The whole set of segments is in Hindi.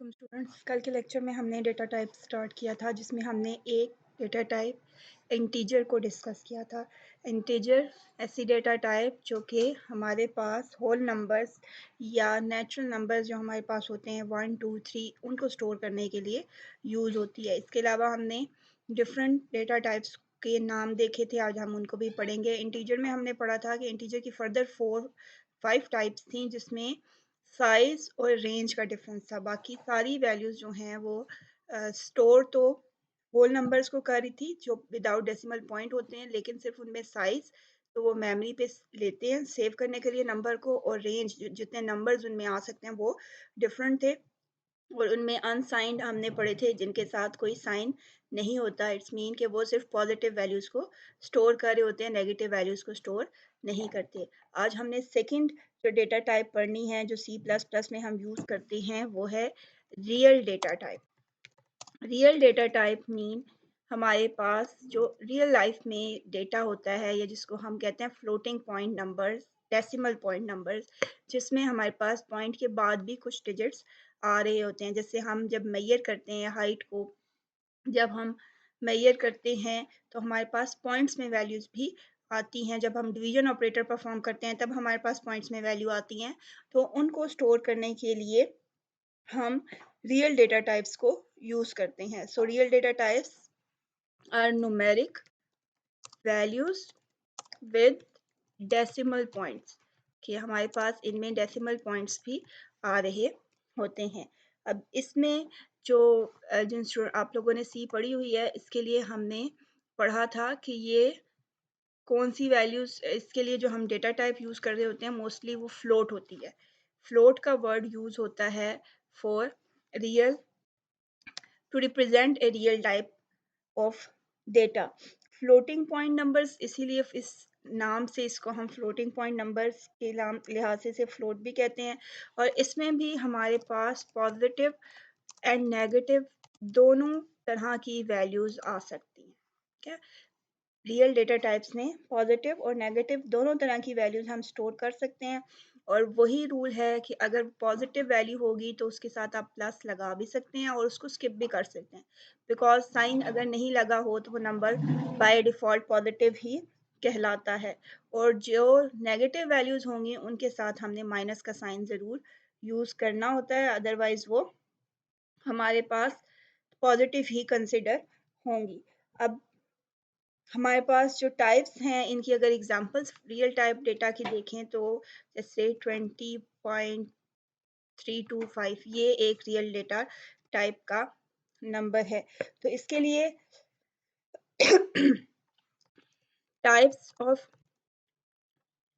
वालेकुम स्टूडेंट्स। कल के लेक्चर में हमने डेटा टाइप स्टार्ट किया था जिसमें हमने एक डेटा टाइप इंटीजर को डिस्कस किया था। इंटीजर ऐसी डेटा टाइप जो कि हमारे पास होल नंबर्स या नेचुरल नंबर्स जो हमारे पास होते हैं 1 2 3 उनको स्टोर करने के लिए यूज़ होती है। इसके अलावा हमने डिफरेंट डेटा टाइप्स के नाम देखे थे, आज हम उनको भी पढ़ेंगे। इंटीजर में हमने पढ़ा था कि इंटीजर की फर्दर 5 टाइप्स थी जिसमें साइज और रेंज का डिफरेंस था। बाकी सारी वैल्यूज जो हैं वो स्टोर तो होल नंबर्स को कर रही थी जो विदाउट डेसिमल पॉइंट होते हैं, लेकिन सिर्फ उनमें साइज तो वो मेमोरी पे लेते हैं सेव करने के लिए नंबर को, और रेंज जितने नंबर्स उनमें आ सकते हैं वो डिफरेंट थे। और उनमें अनसाइंड हमने पढ़े थे जिनके साथ कोई साइन नहीं होता। इट्स मीन कि वो सिर्फ पॉजिटिव वैल्यूज को स्टोर कर रहे होते हैं, नेगेटिव वैल्यूज को स्टोर नहीं करते। आज हमने सेकंड जो डेटा टाइप पढ़नी है जो C++ में हम यूज करते हैं वो है real data type. Real data type mean हमारे पास जो रियल लाइफ में डेटा होता है या जिसको हम कहते हैं floating point numbers, decimal point numbers, जिसमें हमारे पास पॉइंट के बाद भी कुछ डिजिट्स आ रहे होते हैं। जैसे हम जब मेजर करते हैं हाइट को, जब हम मेजर करते हैं तो हमारे पास पॉइंट्स में वैल्यूज भी आती हैं। जब हम डिवीजन ऑपरेटर परफॉर्म करते हैं तब हमारे पास पॉइंट्स में वैल्यू आती हैं। तो उनको स्टोर करने के लिए हम रियल डेटा टाइप्स को यूज करते हैं। So real data types are numeric values with decimal points, कि हमारे पास इनमें डेसिमल पॉइंट्स भी आ रहे होते हैं। अब इसमें जो जिन आप लोगों ने सी पढ़ी हुई है इसके लिए हमने पढ़ा था कि ये कौन सी वैल्यूज, इसके लिए जो हम डेटा टाइप यूज कर रहे होते हैं मोस्टली वो फ्लोट होती है। फ्लोट का वर्ड यूज होता है for real, to represent a real type of data. Floating point numbers, इसीलिए इस नाम से इसको हम फ्लोटिंग पॉइंट नंबर्स के लिहाज से फ्लोट भी कहते हैं। और इसमें भी हमारे पास पॉजिटिव एंड नेगेटिव दोनों तरह की वैल्यूज आ सकती हैं। क्या रियल डेटा टाइप्स में पॉजिटिव और नेगेटिव दोनों तरह की वैल्यूज हम स्टोर कर सकते हैं। और वही रूल है कि अगर पॉजिटिव वैल्यू होगी तो उसके साथ आप प्लस लगा भी सकते हैं और उसको स्किप भी कर सकते हैं, बिकॉज साइन अगर नहीं लगा हो तो वो नंबर बाय डिफ़ॉल्ट पॉजिटिव ही कहलाता है। और जो नेगेटिव वैल्यूज होंगी उनके साथ हमने माइनस का साइन ज़रूर यूज़ करना होता है, अदरवाइज वो हमारे पास पॉजिटिव ही कंसिडर होंगी। अब हमारे पास जो टाइप्स हैं इनकी अगर एग्जांपल्स रियल टाइप डेटा की देखें तो जैसे 20.325 ये एक रियल डेटा टाइप का नंबर है। तो इसके लिए टाइप्स ऑफ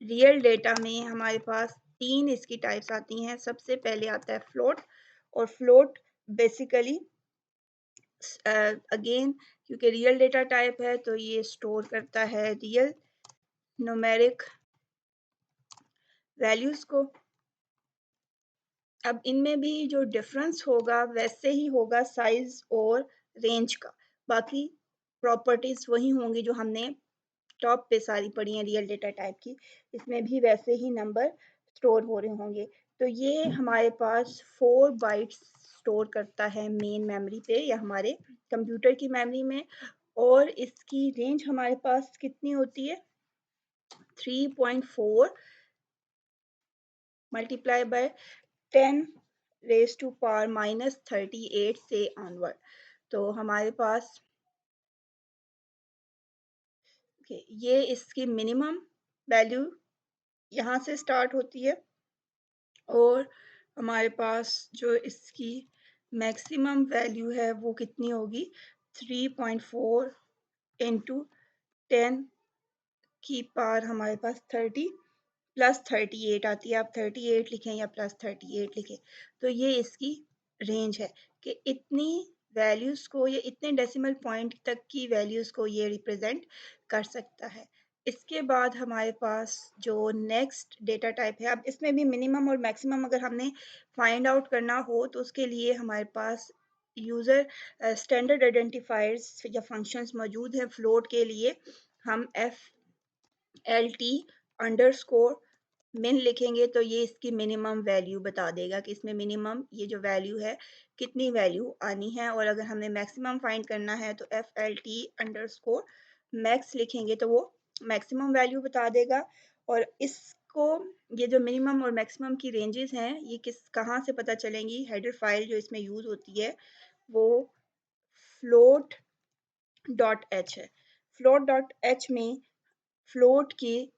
रियल डेटा में हमारे पास 3 इसकी टाइप्स आती हैं। सबसे पहले आता है फ्लोट, और फ्लोट बेसिकली अगेन क्योंकि रियल डेटा टाइप है तो ये स्टोर करता है रियल न्यूमेरिक वैल्यूज को। अब इनमें भी जो डिफरेंस होगा वैसे ही होगा साइज और रेंज का, बाकी प्रॉपर्टीज वही होंगी जो हमने टॉप पे सारी पढ़ी हैं रियल डेटा टाइप की, इसमें भी वैसे ही नंबर स्टोर हो रहे होंगे। तो ये हमारे पास 4 बाइट्स स्टोर करता है मेन मेमोरी पे या हमारे कंप्यूटर की मेमोरी में, और इसकी रेंज हमारे पास कितनी होती है 3.4 multiply by 10 raise to power -38 से ऑनवर्ड। तो हमारे पास ये इसकी मिनिमम वैल्यू यहाँ से स्टार्ट होती है, और हमारे पास जो इसकी मैक्सिमम वैल्यू है वो कितनी होगी 3.4 इंटू 10 की पावर हमारे पास 30 प्लस 38 आती है। आप 38 लिखें या प्लस 38 लिखें, तो ये इसकी रेंज है कि इतनी वैल्यूज़ को, ये इतने डेसिमल पॉइंट तक की वैल्यूज़ को ये रिप्रेजेंट कर सकता है। इसके बाद हमारे पास जो नेक्स्ट डेटा टाइप है, अब इसमें भी मिनिमम और मैक्सिमम अगर हमने फाइंड आउट करना हो तो उसके लिए हमारे पास यूज़र स्टैंडर्ड आइडेंटिफायर्स या फंक्शंस मौजूद हैं। फ्लोट के लिए हम FLT अंडरस्कोर मिन लिखेंगे तो ये इसकी मिनिमम वैल्यू बता देगा कि इसमें मिनिमम ये जो वैल्यू है कितनी वैल्यू आनी है। और अगर हमें मैक्सिमम फाइंड करना है तो FLT _मैक्स लिखेंगे तो वो मैक्सिमम वैल्यू बता देगा। और इसको ये जो मिनिमम और मैक्सिमम की रेंजेस हैं ये कहाँ से पता चलेंगी, हेडर फाइल जो इसमें यूज़ होती है वो float.h है। float.h में फ्लोट के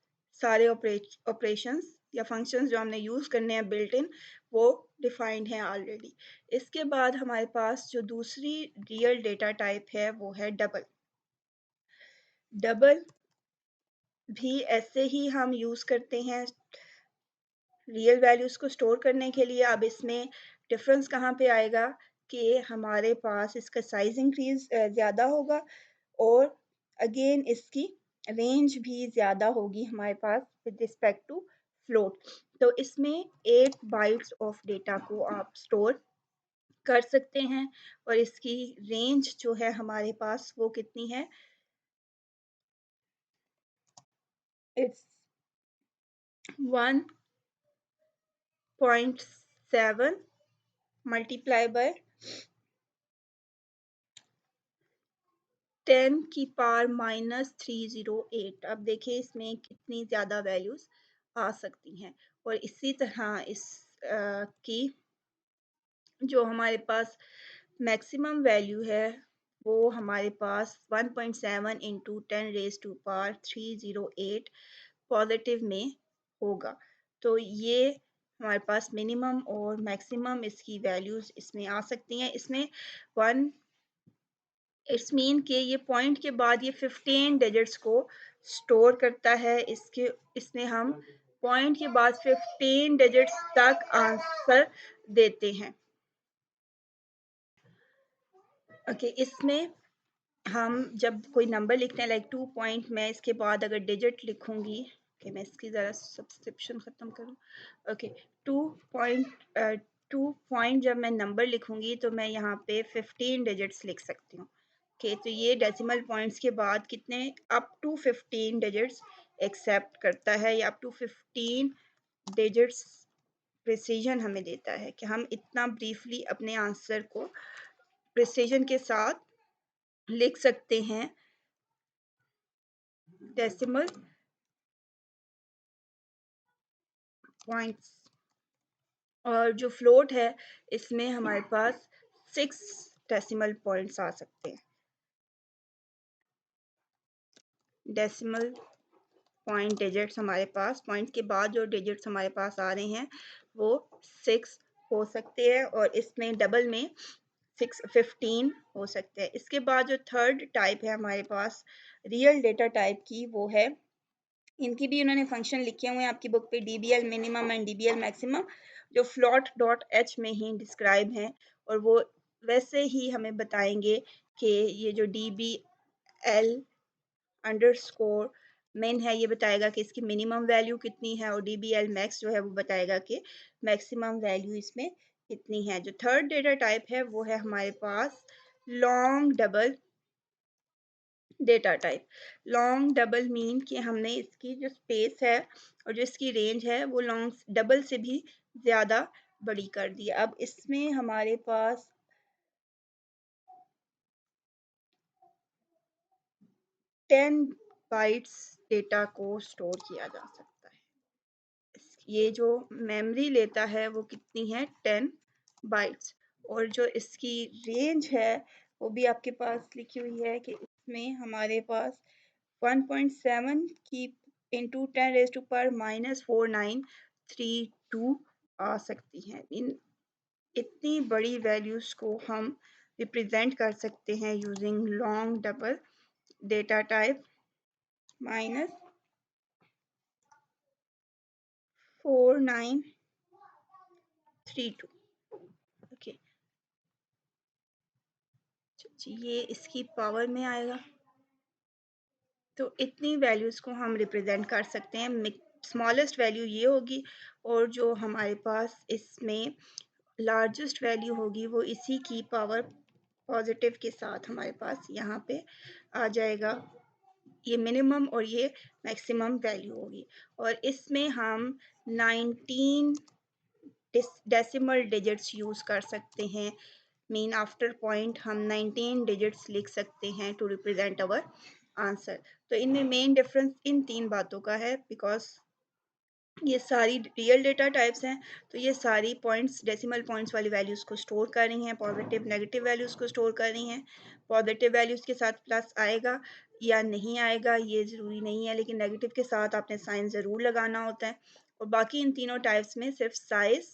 सारे ऑपरेशंस या फंक्शंस जो हमने यूज़ करने हैं बिल्ट इन वो डिफाइंड हैं ऑलरेडी। इसके बाद हमारे पास जो दूसरी रियल डेटा टाइप है वो है डबल। डबल भी ऐसे ही हम यूज़ करते हैं रियल वैल्यूज़ को स्टोर करने के लिए। अब इसमें डिफरेंस कहाँ पे आएगा कि हमारे पास इसका साइज इंक्रीज ज़्यादा होगा और अगेन इसकी रेंज भी ज़्यादा होगी हमारे पास विद रिस्पेक्ट टू फ्लोट। तो इसमें 8 बाइट्स ऑफ डेटा को आप स्टोर कर सकते हैं और इसकी रेंज जो है हमारे पास वो कितनी है, इट्स 1.7 मल्टीप्लाई बाय 10 की पावर -308। अब देखिए इसमें कितनी ज़्यादा वैल्यूज़ आ सकती हैं। और इसी तरह इस की जो हमारे पास मैक्सिमम वैल्यू है वो हमारे पास 1.7 into 10 raise to power 308 positive में होगा। तो ये हमारे पास मिनिमम और मैक्सिमम इसकी वैल्यूज़ इसमें आ सकती हैं। इसमें वन इट्स मीन कि ये पॉइंट के बाद ये 15 डिजिट्स को स्टोर करता है। इसमें हम पॉइंट के बाद 15 डिजिट्स तक आंसर देते हैं। ओके इसमें हम जब कोई नंबर लिखते हैं लाइक 2 पॉइंट, मैं इसके बाद अगर डिजिट लिखूंगी कि मैं इसकी ज़रा सब्सक्रिप्शन ख़त्म करूं। ओके 2 पॉइंट 2 पॉइंट जब मैं नंबर लिखूंगी तो मैं यहाँ पे 15 डिजिट्स लिख सकती हूँ। ओके तो ये डेसिमल पॉइंट्स के बाद कितने अप टू 15 डिजिट्स एक्सेप्ट करता है या अप टू 15 डिजिट्स प्रिसीजन हमें देता है कि हम इतना ब्रीफली अपने आंसर को प्रिसीजन के साथ लिख सकते हैं डेसिमल पॉइंट्स। और जो फ्लोट है इसमें हमारे पास 6 डेसिमल पॉइंट्स आ सकते हैं। डेसिमल पॉइंट डिजिट्स हमारे पास, पॉइंट के बाद जो डिजिट्स हमारे पास आ रहे हैं वो 6 हो सकते हैं और इसमें डबल में 15 हो सकते हैं। इसके बाद जो थर्ड टाइप है हमारे पास रियल डेटा टाइप की वो है, इनकी भी उन्होंने फंक्शन लिखे हुए हैं आपकी बुक पे, DBL minimum and DBL maximum, जो float.h में ही डिस्क्राइब हैं और वो वैसे ही हमें बताएंगे कि ये जो DBL अंडरस्कोर मेन है ये बताएगा कि इसकी मिनिमम वैल्यू कितनी है और DBL मैक्स जो है वो बताएगा कि मैक्सिमम वैल्यू इसमें कितनी है। जो थर्ड डेटा टाइप है वो है हमारे पास long double data type. Long double mean कि हमने इसकी जो स्पेस है और जो इसकी रेंज है वो लॉन्ग डबल से भी ज़्यादा बड़ी कर दी। अब इसमें हमारे पास 10 बाइट्स डेटा को स्टोर किया जा सकता है। ये जो मेमोरी लेता है वो कितनी है, 10 बाइट्स। और जो इसकी रेंज है वो भी आपके पास लिखी हुई है कि इसमें हमारे पास 1.7 की इंटू 10 रेज टू पर -4932 आ सकती हैं। इन इतनी बड़ी वैल्यूज़ को हम रिप्रेजेंट कर सकते हैं using long double data type -4932। Okay ये इसकी पावर में आएगा। तो इतनी वैल्यूज़ को हम रिप्रेजेंट कर सकते हैं। स्मॉलेस्ट वैल्यू ये होगी और जो हमारे पास इसमें लार्जेस्ट वैल्यू होगी वो इसी की पावर पॉजिटिव के साथ हमारे पास यहाँ पे आ जाएगा ये मिनिमम और ये मैक्सिमम वैल्यू होगी। और इसमें हम 19 डेसिमल डिजिट्स यूज़ कर सकते हैं। मीन आफ्टर पॉइंट हम 19 डिजिट्स लिख सकते हैं टू रिप्रेजेंट अवर आंसर। तो इनमें मेन डिफरेंस इन तीन बातों का है, बिकॉज ये सारी रियल डेटा टाइप्स हैं, तो ये सारी पॉइंट्स डेसिमल पॉइंट्स वाली वैल्यूज़ को स्टोर कर रही हैं, पॉजिटिव नेगेटिव वैल्यूज़ को स्टोर कर रही हैं। पॉजिटिव वैल्यूज़ के साथ प्लस आएगा या नहीं आएगा ये ज़रूरी नहीं है, लेकिन नेगेटिव के साथ आपने साइन ज़रूर लगाना होता है। और बाकी इन तीनों टाइप्स में सिर्फ साइज़,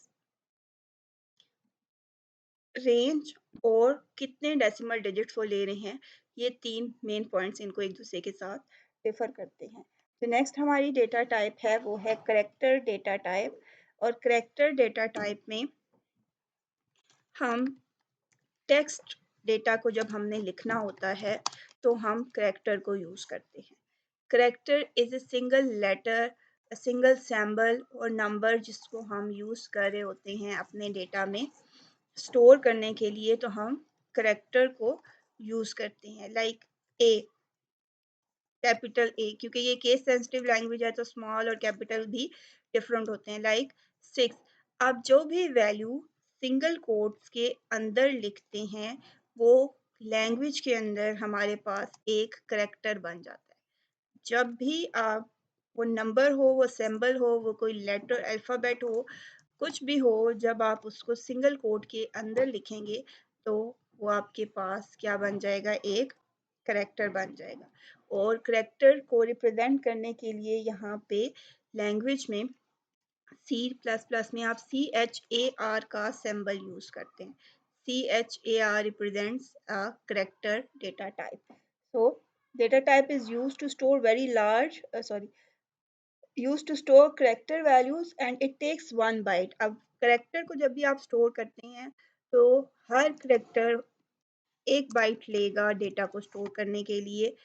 रेंज और कितने डेसिमल डिजिट्स वो ले रहे हैं, ये तीन मेन पॉइंट्स इनको एक दूसरे के साथ डिफर करते हैं। तो नेक्स्ट हमारी डेटा टाइप है वो है करेक्टर डेटा टाइप। और करेक्टर डेटा टाइप में हम टेक्स्ट डेटा को जब हमने लिखना होता है तो हम करेक्टर को यूज़ करते हैं। Character is a single letter, single symbol और नंबर जिसको हम यूज़ कर रहे होते हैं अपने डेटा में स्टोर करने के लिए, तो हम करेक्टर को यूज़ करते हैं। लाइक ए, कैपिटल ए, क्योंकि ये केस सेंसिटिव लैंग्वेज है तो स्मॉल और कैपिटल भी डिफरेंट होते हैं। लाइक 6, आप जो भी वैल्यू सिंगल कोट्स के अंदर लिखते हैं वो लैंग्वेज के अंदर हमारे पास एक करेक्टर बन जाता है। जब भी आप, वो नंबर हो, वो सिंबल हो, वो कोई लेटर अल्फ़ाबेट हो, कुछ भी हो, जब आप उसको सिंगल कोट के अंदर लिखेंगे तो वो आपके पास क्या बन जाएगा, एक करेक्टर बन जाएगा। और करेक्टर को रिप्रेजेंट करने के लिए यहाँ पे लैंग्वेज में सी प्लस प्लस में आप CHAR का सिंबल यूज करते हैं। CHAR represents a character data type. So data type is used to store very large used to store character values and it takes one byte। अब character को जब भी आप store करते हैं तो हर character एक बाइट लेगा डेटा को स्टोर करने के लिए।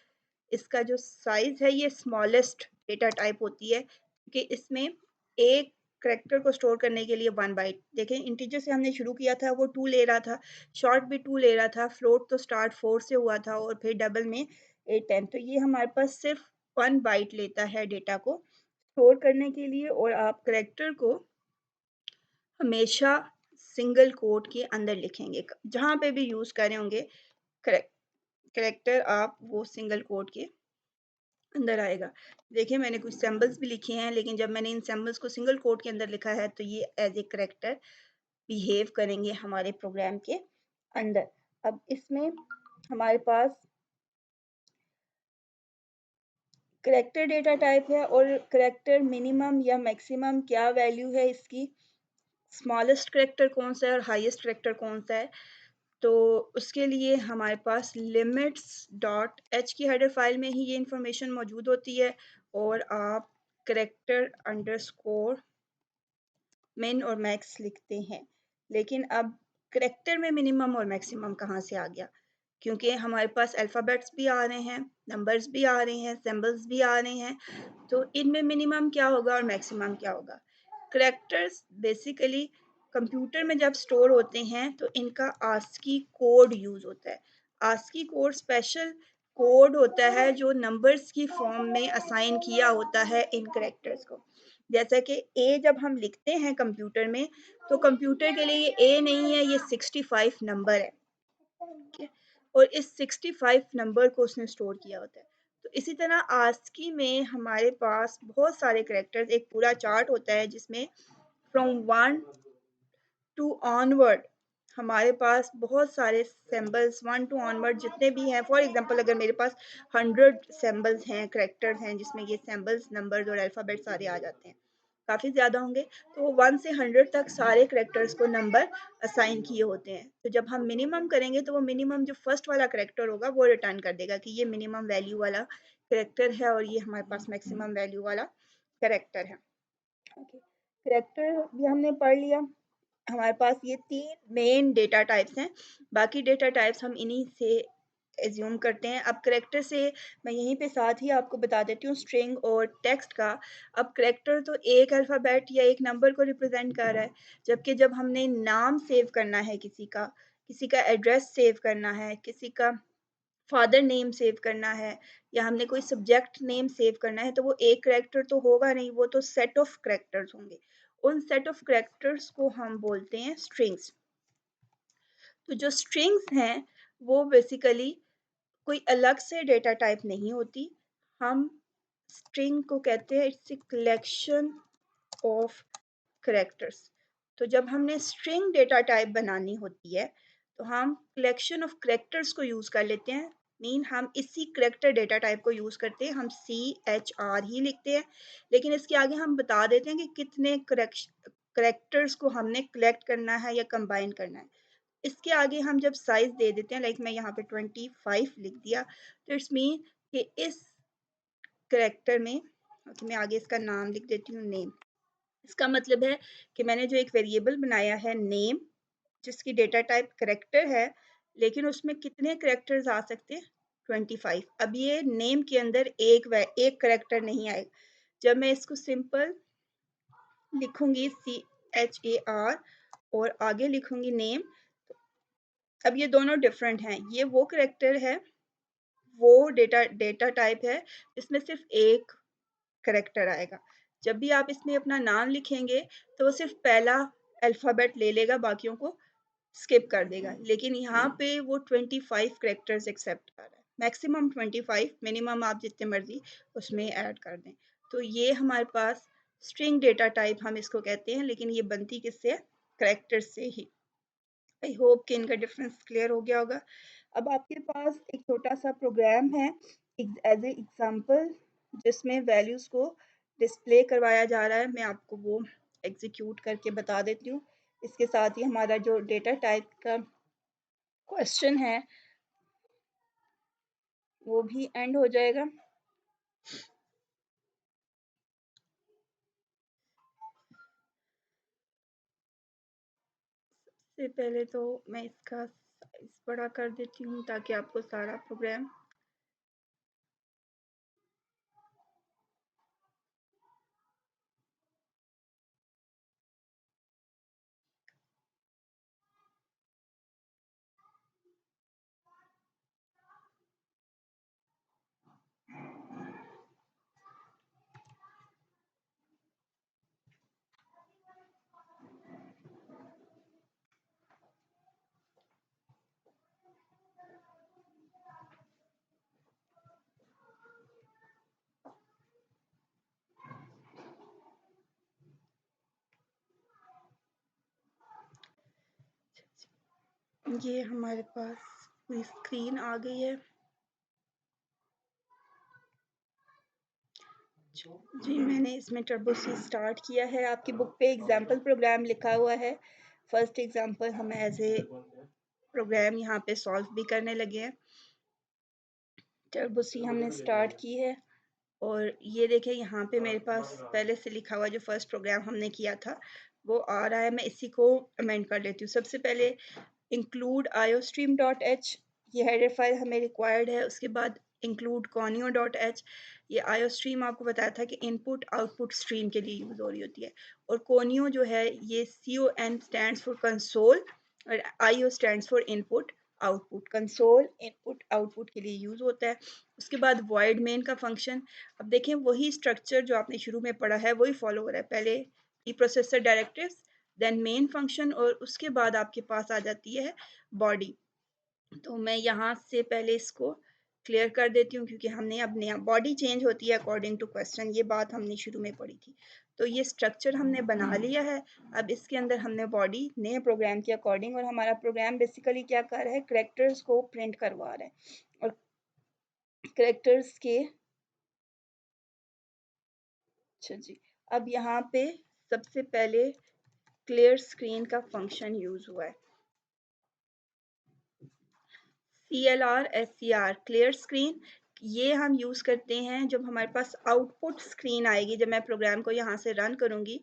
इसका जो साइज है ये स्मॉलेस्ट डेटा टाइप होती है, क्योंकि इसमें एक करेक्टर को स्टोर करने के लिए 1 बाइट। देखें इंटीजर से हमने शुरू किया था वो 2 ले रहा था, शॉर्ट भी 2 ले रहा था, फ्लोट तो स्टार्ट 4 से हुआ था और फिर डबल में 8 10। तो ये हमारे पास सिर्फ 1 बाइट लेता है डेटा को स्टोर करने के लिए। और आप करेक्टर को हमेशा सिंगल कोट के अंदर लिखेंगे, जहाँ पे भी यूज़ कर रहे होंगे करेक्टर आप वो सिंगल कोट के अंदर आएगा। देखिए मैंने कुछ सिंबल्स भी लिखे हैं, लेकिन जब मैंने इन सिंबल्स को सिंगल कोट के अंदर लिखा है तो ये एज ए करेक्टर बिहेव करेंगे हमारे प्रोग्राम के अंदर। अब इसमें हमारे पास करेक्टर डेटा टाइप है और करेक्टर मिनिमम या मैक्सिमम क्या वैल्यू है इसकी, स्मॉलेस्ट करेक्टर कौन सा है और हाईएस्ट करेक्टर कौन सा है। तो उसके लिए हमारे पास लिमिट्स डॉट एच की हेडर फाइल में ही ये इंफॉर्मेशन मौजूद होती है। और आप करेक्टर अंडरस्कोर मिन और मैक्स लिखते हैं। लेकिन अब करेक्टर में मिनिमम और मैक्सिमम कहाँ से आ गया, क्योंकि हमारे पास अल्फ़ाबेट्स भी आ रहे हैं, नंबर्स भी आ रहे हैं, सिंबल्स भी आ रहे हैं, तो इनमें मिनिमम क्या होगा और मैक्सिमम क्या होगा। करेक्टर्स बेसिकली कंप्यूटर में जब स्टोर होते हैं तो इनका आस्की कोड यूज़ होता है। आस्की कोड स्पेशल कोड होता है जो नंबर्स की फॉर्म में असाइन किया होता है इन करेक्टर्स को। जैसा कि ए जब हम लिखते हैं कंप्यूटर में, तो कंप्यूटर के लिए ये ए नहीं है, ये 65 नंबर है, ठीक है। और इस 65 नंबर को उसने स्टोर किया होता है। तो इसी तरह आस्की में हमारे पास बहुत सारे करेक्टर्स, एक पूरा चार्ट होता है जिसमें फ्रॉम 1 टू ऑनवर्ड हमारे पास बहुत सारे सिंबल्स 1 टू ऑनवर्ड जितने भी हैं। फॉर एग्जांपल अगर मेरे पास 100 सिंबल्स हैं, करेक्टर्स हैं, जिसमें ये सिंबल्स, नंबर्स और अल्फ़ाबेट सारे आ जाते हैं, काफ़ी ज़्यादा होंगे, तो 1 से 100 तक सारे करेक्टर्स को नंबर असाइन किए होते हैं। तो जब हम मिनिमम करेंगे तो वो मिनिमम जो फर्स्ट वाला करेक्टर होगा वो रिटर्न कर देगा कि ये मिनिमम वैल्यू वाला करेक्टर है और ये हमारे पास मैक्सिमम वैल्यू वाला करेक्टर है। ओके, करेक्टर भी हमने पढ़ लिया। हमारे पास ये 3 मेन डेटा टाइप्स हैं, बाकी डेटा टाइप्स हम इन्हीं से एज्यूम करते हैं। अब करेक्टर से मैं यहीं पे साथ ही आपको बता देती हूँ स्ट्रिंग और टेक्स्ट का। अब करेक्टर तो एक अल्फ़ाबेट या एक नंबर को रिप्रेजेंट कर रहा है, जबकि जब हमने नाम सेव करना है किसी का एड्रेस सेव करना है, किसी का फादर नेम सेव करना है या हमने कोई सब्जेक्ट नेम सेव करना है, तो वो एक करेक्टर तो होगा नहीं, वो तो सेट ऑफ करेक्टर्स होंगे। उन सेट ऑफ करेक्टर्स को हम बोलते हैं स्ट्रिंग्स। तो जो स्ट्रिंग्स हैं वो बेसिकली कोई अलग से डेटा टाइप नहीं होती। हम स्ट्रिंग को कहते हैं it's a collection of characters. तो जब हमने स्ट्रिंग डेटा टाइप बनानी होती है तो हम कलेक्शन ऑफ करेक्टर्स को यूज कर लेते हैं। मीन हम इसी करेक्टर डेटा टाइप को यूज करते हैं, हम CHR ही लिखते हैं, लेकिन इसके आगे हम बता देते हैं कि कितने करेक्टर्स को हमने कलेक्ट करना है या कंबाइन करना है। इसके आगे हम जब साइज दे देते हैं, लाइक मैं यहाँ पे 25 लिख दिया, तो इट्स मीन कि इस करेक्टर में, ओके मैं आगे इसका नाम लिख देती हूँ नेम। इसका मतलब है कि मैंने जो एक वेरिएबल बनाया है नेम, जिसकी डेटा टाइप करेक्टर है, लेकिन उसमें कितने करेक्टर्स आ सकते हैं? 25। अब ये नेम के अंदर एक करेक्टर नहीं आएगा। जब मैं इसको सिंपल लिखूंगी CHAR और आगे लिखूंगी नेम, अब ये दोनों डिफरेंट हैं। ये वो करेक्टर है, वो डेटा टाइप है जिसमें सिर्फ एक करेक्टर आएगा। जब भी आप इसमें अपना नाम लिखेंगे तो वो सिर्फ पहला अल्फ़ाबेट ले लेगा, बाकियों को स्किप कर देगा। लेकिन यहाँ पे वो 25 करेक्टर्स एक्सेप्ट कर रहा है, मैक्सिमम 25, मिनिमम आप जितने मर्जी उसमें ऐड कर दें। तो ये हमारे पास स्ट्रिंग डेटा टाइप हम इसको कहते हैं, लेकिन ये बनती किससे? करेक्टर से ही। आई होप कि इनका डिफरेंस क्लियर हो गया होगा। अब आपके पास एक छोटा सा प्रोग्राम है एज ए एग्जांपल, जिसमें वैल्यूज़ को डिस्प्ले करवाया जा रहा है। मैं आपको वो एग्जीक्यूट करके बता देती हूँ। इसके साथ ही हमारा जो डेटा टाइप का क्वेश्चन है वो भी एंड हो जाएगा। सबसे पहले तो मैं इसका साइज बड़ा कर देती हूँ ताकि आपको सारा प्रोग्राम ये हमारे पास पूरी स्क्रीन आ गई है। जी मैंने इसमें टर्बो सी स्टार्ट किया है। आपकी बुक पे एग्जाम्पल प्रोग्राम लिखा हुआ है। फर्स्ट एग्जाम्पल हम एज ए प्रोग्राम यहाँ पे सॉल्व भी करने लगे हैं। टर्बो सी हमने स्टार्ट की है और ये देखें यहाँ पे मेरे पास पहले से लिखा हुआ जो फर्स्ट प्रोग्राम हमने किया था वो आ रहा है। मैं इसी को अमेंड कर लेती हूँ। सबसे पहले इंक्लूड iostream.h, ये हेडर फाइल हमें रिक्वायर्ड है। उसके बाद इंक्लूड conio.h, ये iostream आपको बताया था कि इनपुट आउटपुट स्ट्रीम के लिए यूज़ हो रही होती है। और conio जो है ये con स्टैंड्स फॉर कंसोल और io stands for input output. Console input output के लिए यूज़ होता है। उसके बाद void main का फंक्शन, अब देखें वही स्ट्रक्चर जो आपने शुरू में पढ़ा है वही फॉलो हो रहा है। पहले processor directives, then main function और उसके बाद आपके पास आ जाती है बॉडी। तो मैं यहाँ से पहले इसको क्लियर कर देती हूँ क्योंकि हमने अब नया बॉडी चेंज होती है अकॉर्डिंग टू क्वेश्चन, ये बात हमने शुरू में पढ़ी थी। तो ये स्ट्रक्चर हमने बना लिया है। अब इसके अंदर हमने बॉडी नए प्रोग्राम के अकॉर्डिंग, और हमारा प्रोग्राम बेसिकली क्या कर रहा है? करेक्टर्स को प्रिंट करवा रहा है। और करेक्टर्स के, अच्छा जी, अब यहाँ पे सबसे पहले क्लियर स्क्रीन का फंक्शन यूज हुआ है। CLR SCR क्लियर स्क्रीन, ये हम यूज करते हैं जब हमारे पास आउटपुट स्क्रीन आएगी। जब मैं प्रोग्राम को यहाँ से रन करूंगी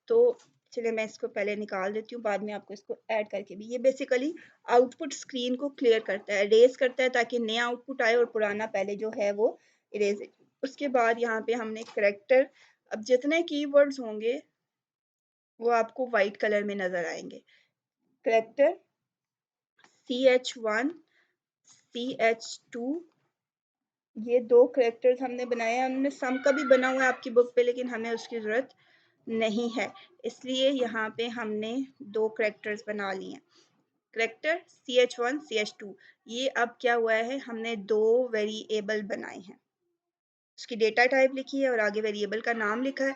तो चलिए मैं इसको पहले निकाल देती हूँ, बाद में आपको इसको ऐड करके भी। ये बेसिकली आउटपुट स्क्रीन को क्लियर करता है, इरेज करता है, ताकि नया आउटपुट आए और पुराना पहले जो है वो इरेज। उसके बाद यहाँ पे हमने करेक्टर, अब जितने कीवर्ड्स होंगे वो आपको वाइट कलर में नजर आएंगे। करेक्टर CH1 CH2, ये दो करेक्टर्स हमने बनाए हैं। हमने सम का भी बना हुआ है आपकी बुक पे, लेकिन हमें उसकी ज़रूरत नहीं है, इसलिए यहाँ पे हमने दो करेक्टर्स बना लिए हैं। करेक्टर CH1 CH2, ये अब क्या हुआ है, हमने दो वेरिएबल बनाए हैं, उसकी डेटा टाइप लिखी है और आगे वेरिएबल का नाम लिखा है,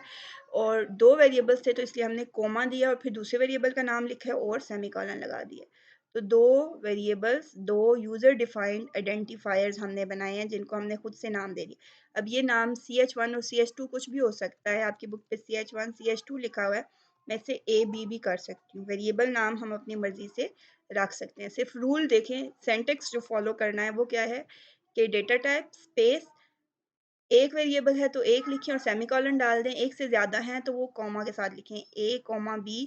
और दो वेरिएबल्स थे तो इसलिए हमने कोमा दिया और फिर दूसरे वेरिएबल का नाम लिखा है और सेमीकोलन लगा दिया। तो दो वेरिएबल्स, दो यूज़र डिफाइंड आइडेंटिफायर्स हमने बनाए हैं जिनको हमने खुद से नाम दे दिया। अब ये नाम CH1 और CH2 कुछ भी हो सकता है, आपकी बुक पे CH1 CH2 लिखा हुआ है, मैं इसे A B भी कर सकती हूँ। वेरिएबल नाम हम अपनी मर्जी से रख सकते हैं। सिर्फ रूल देखें, सेंटेक्स जो फॉलो करना है वो क्या है कि डेटा टाइप स्पेस, एक वेरिएबल है तो एक लिखें और सेमीकोलन डाल दें, एक से ज़्यादा हैं तो वो कॉमा के साथ लिखें, A कॉमा B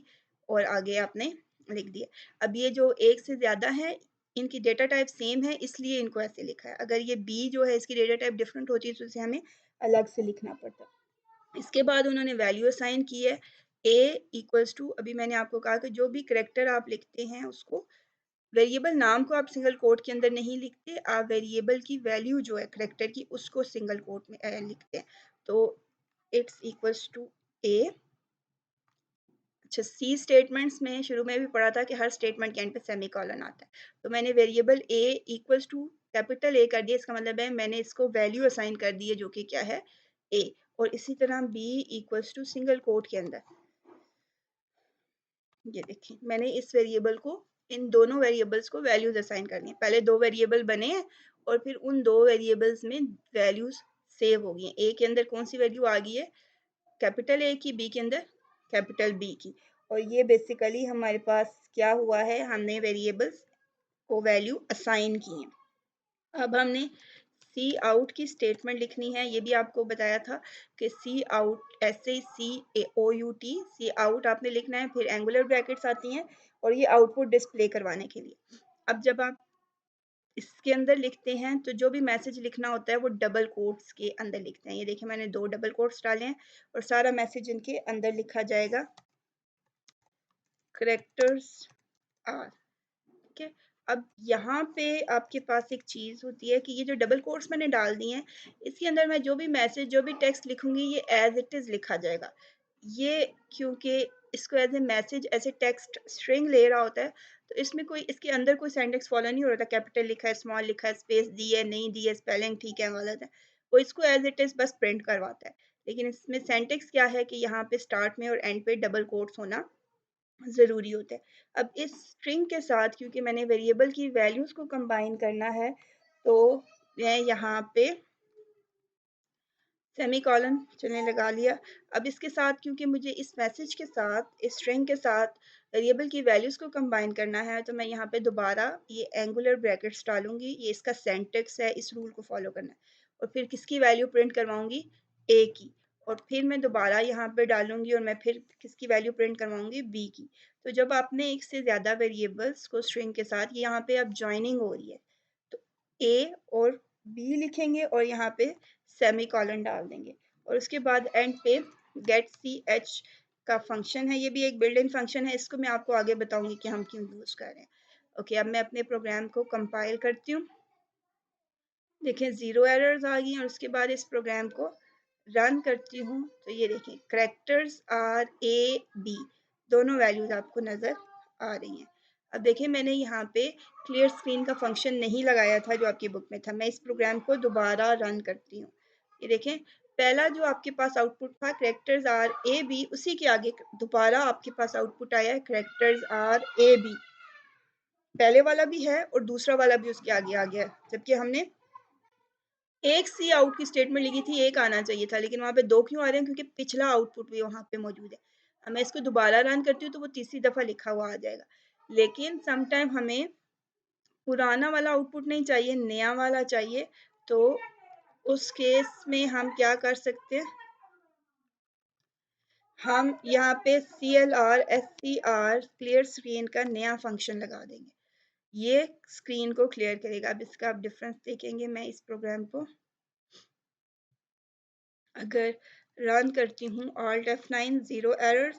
और आगे आपने लिख दिया। अब ये जो एक से ज़्यादा है, इनकी डेटा टाइप सेम है इसलिए इनको ऐसे लिखा है। अगर ये B जो है इसकी डेटा टाइप डिफरेंट होती है तो इसे हमें अलग से लिखना पड़ता है। इसके बाद उन्होंने वैल्यू असाइन की है A इक्वल्स टू, अभी मैंने आपको कहा कि जो भी करेक्टर आप लिखते हैं उसको, वेरिएबल नाम को आप सिंगल कोट के अंदर नहीं लिखते, आप वेरिएबल की वैल्यू जो है करेक्टर की उसको सिंगल कोट में लिखते हैं। तो इट्स इक्वल्स टू ए। अच्छा, सी स्टेटमेंट्स में शुरू में भी पढ़ा था कि हर स्टेटमेंट के एंड पे सेमीकोलन आता है, तो मैंने variable a equals to capital A कर दिया, इसका मतलब है मैंने इसको वैल्यू असाइन कर दी है जो कि क्या है ए, और इसी तरह B equals to single quote के अंदर, ये देखिए मैंने इस वेरिएबल को, इन दोनों वेरिएबल्स को वैल्यूज असाइन करनी है। पहले दो वेरिएबल बने हैं और फिर उन दो वेरिएबल्स में वैल्यूज सेव हो गई हैं। ए के अंदर कौन सी वैल्यू आ गई है, कैपिटल ए की, बी के अंदर कैपिटल बी की, और ये बेसिकली हमारे पास क्या हुआ है, हमने वेरिएबल्स को वैल्यू असाइन की है। अब हमने सी आउट की स्टेटमेंट लिखनी है, ये भी आपको बताया था कि सी आउट, SACOUT, सी आउट आपने लिखना है, फिर एंगुलर ब्रैकेट्स आती हैं और ये आउटपुट डिस्प्ले करवाने के लिए। अब जब आप इसके अंदर लिखते हैं तो जो भी मैसेज लिखना होता है वो डबल कोट्स के अंदर लिखते हैं। ये देखिए मैंने दो डबल कोट्स डाले हैं और सारा मैसेज इनके अंदर लिखा जाएगा, करेक्टर्स आर, ठीक है। अब यहाँ पे आपके पास एक चीज़ होती है कि ये जो डबल कोट्स मैंने डाल दी हैं, इसके अंदर मैं जो भी मैसेज, जो भी टेक्स्ट लिखूंगी ये एज इट इज़ लिखा जाएगा। ये क्योंकि इसको एज ए मैसेज, ऐसे टेक्स्ट स्ट्रिंग ले रहा होता है, तो इसमें कोई, इसके अंदर कोई सेंटेक्स फॉलो नहीं हो रहा था, कैपिटल लिखा है, स्मॉल लिखा है, स्पेस दी है, नहीं दी है, स्पेलिंग ठीक है गलत है, वो इसको एज इट इज़ बस प्रिंट करवाता है। लेकिन इसमें सेंटेक्स क्या है कि यहाँ पे स्टार्ट में और एंड पे डबल कोट्स होना ज़रूरी होता है। अब इस स्ट्रिंग के साथ क्योंकि मैंने वेरिएबल की वैल्यूज़ को कंबाइन करना है, तो मैं यहाँ पे सेमीकोलन चलिए लगा लिया। अब इसके साथ क्योंकि मुझे इस मैसेज के साथ, इस स्ट्रिंग के साथ वेरिएबल की वैल्यूज़ को कंबाइन करना है, तो मैं यहाँ पे दोबारा ये एंगुलर ब्रैकेट्स डालूंगी, ये इसका सेंटेक्स है, इस रूल को फॉलो करना है, और फिर किसकी वैल्यू प्रिंट करवाऊंगी, ए की, और फिर मैं दोबारा यहाँ पे डालूंगी और मैं फिर किसकी वैल्यू प्रिंट करवाऊंगी, बी की। तो जब आपने एक से ज़्यादा वेरिएबल्स को स्ट्रिंग के साथ, यहाँ पे अब ज्वाइनिंग हो रही है, तो ए और बी लिखेंगे और यहाँ पे सेमीकोलन डाल देंगे, और उसके बाद एंड पे गेट सी एच का फंक्शन है, ये भी एक बिल्ट इन फंक्शन है, इसको मैं आपको आगे बताऊंगी कि हम क्यों यूज़ कर रहे हैं। ओके, अब मैं अपने प्रोग्राम को कंपाइल करती हूँ। देखें 0 एरर्स आ गई, और उसके बाद इस प्रोग्राम को रन करती हूँ तो ये देखें करेक्टर्स आर ए बी, दोनों वैल्यूज आपको नज़र आ रही हैं। अब देखें मैंने यहाँ पे क्लियर स्क्रीन का फंक्शन नहीं लगाया था जो आपकी बुक में था। मैं इस प्रोग्राम को दोबारा रन करती हूँ। ये देखें पहला जो आपके पास आउटपुट था करेक्टर्स आर ए बी, उसी के आगे दोबारा आपके पास आउटपुट आया है करेक्टर्स आर ए बी। पहले वाला भी है और दूसरा वाला भी उसके आगे आ गया है, जबकि हमने एक सी आउट की स्टेटमेंट लिखी थी, एक आना चाहिए था, लेकिन वहाँ पे दो क्यों आ रहे हैं, क्योंकि पिछला आउटपुट भी वहाँ पे मौजूद है। अब मैं इसको दोबारा रन करती हूँ तो वो तीसरी दफ़ा लिखा हुआ आ जाएगा, लेकिन समटाइम हमें पुराना वाला आउटपुट नहीं चाहिए, नया वाला चाहिए। तो उस केस में हम क्या कर सकते हैं, हम यहाँ पे CLR क्लियर स्क्रीन का नया फंक्शन लगा देंगे, ये स्क्रीन को क्लियर करेगा। अब इसका आप डिफरेंस देखेंगे, मैं इस प्रोग्राम को अगर रन करती हूँ Alt F9, 0 एरर्स,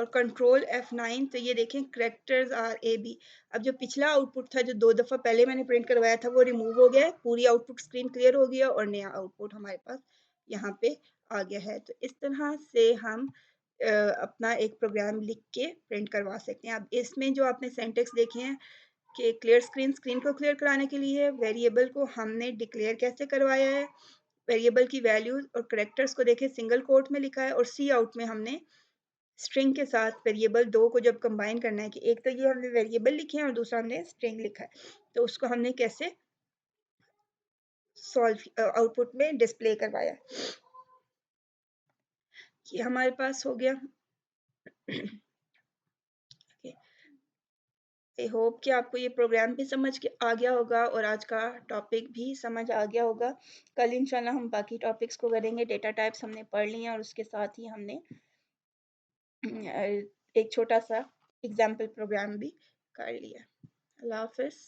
और कंट्रोल F9, तो ये देखें करेक्टर्स आर ए बी। अब जो पिछला आउटपुट था जो 2 दफ़ा पहले मैंने प्रिंट करवाया था वो रिमूव हो गया है, पूरी आउटपुट स्क्रीन क्लियर हो गया और नया आउटपुट हमारे पास यहाँ पे आ गया है। तो इस तरह से हम अपना एक प्रोग्राम लिख के प्रिंट करवा सकते हैं। अब इसमें जो आपने सिंटैक्स देखे हैं कि क्लियर स्क्रीन, स्क्रीन को क्लियर कराने के लिए वेरिएबल को हमने डिक्लेयर कैसे करवाया है, वेरिएबल की वैल्यूज और करेक्टर्स को देखें सिंगल कोट में लिखा है, और सी आउट में हमने स्ट्रिंग के साथ वेरिएबल दो को जब कंबाइन करना है कि एक तो ये हमने वेरिएबल लिखे हैं और दूसरा हमने स्ट्रिंग लिखा है, तो उसको हमने कैसे सॉल्व आउटपुट में डिस्प्ले करवाया। ये हमारे पास हो गया। आई होप कि आपको ये प्रोग्राम भी समझ के आ गया होगा और आज का टॉपिक भी समझ आ गया होगा। कल इंशाल्लाह हम बाकी टॉपिक्स को करेंगे। डेटा टाइप्स हमने पढ़ लिए हैं और उसके साथ ही हमने एक छोटा सा एग्जाम्पल प्रोग्राम भी कर लिया। अल्लाह हाफिज़।